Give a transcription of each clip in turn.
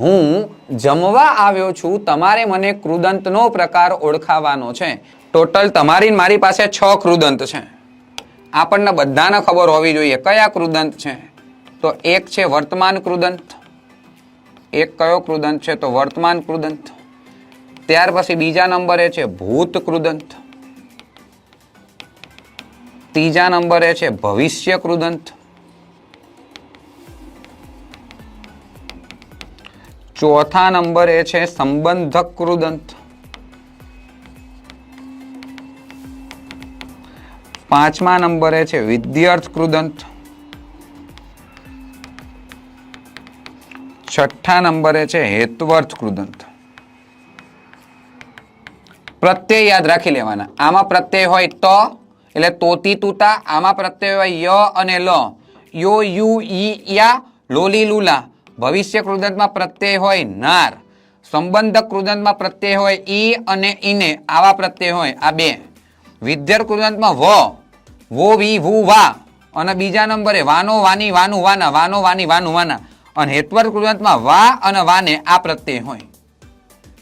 હું જમવા આવ્યો છું, તમારે મને કૃદંતનો પ્રકાર ઓળખાવાનો છે. ટોટલ તમારી મારી પાસે 6 કૃદંત છે. આપણને બધાને ખબર હોવી જોઈએ કયા કૃદંત છે. તો એક છે વર્તમાન કૃદંત. એક કયો કૃદંત છે? તો વર્તમાન કૃદંત. ત્યાર પછી બીજા નંબરે છે ભૂત કૃદંત. ત્રીજા નંબરે છે ભવિષ્ય કૃદંત. ચોથા નંબરે છે સંબંધક કૃદંત. પાંચમા નંબરે છે વિધ્યર્થ કૃદંત. છઠ્ઠા નંબરે છે હેત્વર્થ કૃદંત. પ્રત્યય યાદ રાખી લેવાના. આમાં પ્રત્યય હોય તો એટલે તોતી તૂતા, આમાં પ્રત્યય હોય ય અને લ, યો યુ ઈ યા લોલી લુલા. ભવિષ્ય કૃદંતમાં પ્રત્યય હોય નાર. સંબંધક કૃદંતમાં પ્રત્યય હોય ઈ અને ઈને, આવા પ્રત્યય હોય આ બે. વિધ્યર્થ કૃદંતમાં વો વી વુ વા, અને બીજા નંબરે વાનો વાની વાનું વાના, વાનો વાની વાનું વાના. અને હેત્વર્થ કૃદંતમાં વા અને વાને આ પ્રત્યય હોય.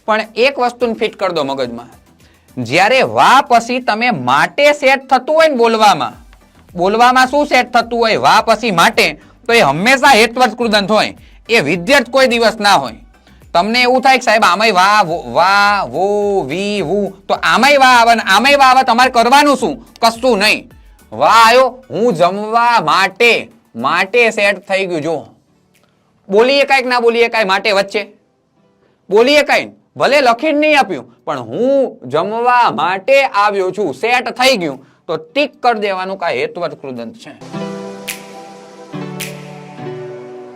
પણ એક વસ્તુને ફિટ કરી દો મગજમાં. જ્યારે વા પછી તમે માટે સેટ થતું હોય ને બોલવામાં શું સેટ થતું હોય વા પછી માટે, તો એ હંમેશા હેત્વર્થ કૃદંત હોય. એ વિધ્યર્થ કોઈ દિવસ ના હોય. તમને એવું થાય કે સાહેબ આમાંય વા વો વી વુ, તો આમાંય વા આવે ને આમાંય વા આવે, તમારે કરવાનું શું? કશું નહીં. વા આવ્યો, હું જમવા માટે સેટ થઈ ગયું. જો બોલીએ કાંઈક ના બોલીએ કાંઈ માટે વચ્ચે બોલીએ કાંઈ, ભલે લખીને નહીં આપ્યું, પણ હું જમવા માટે આવ્યો છું સેટ થઈ ગયું, તો ટીક કરી દેવાનું કે હેત્વર્થ કૃદંત છે.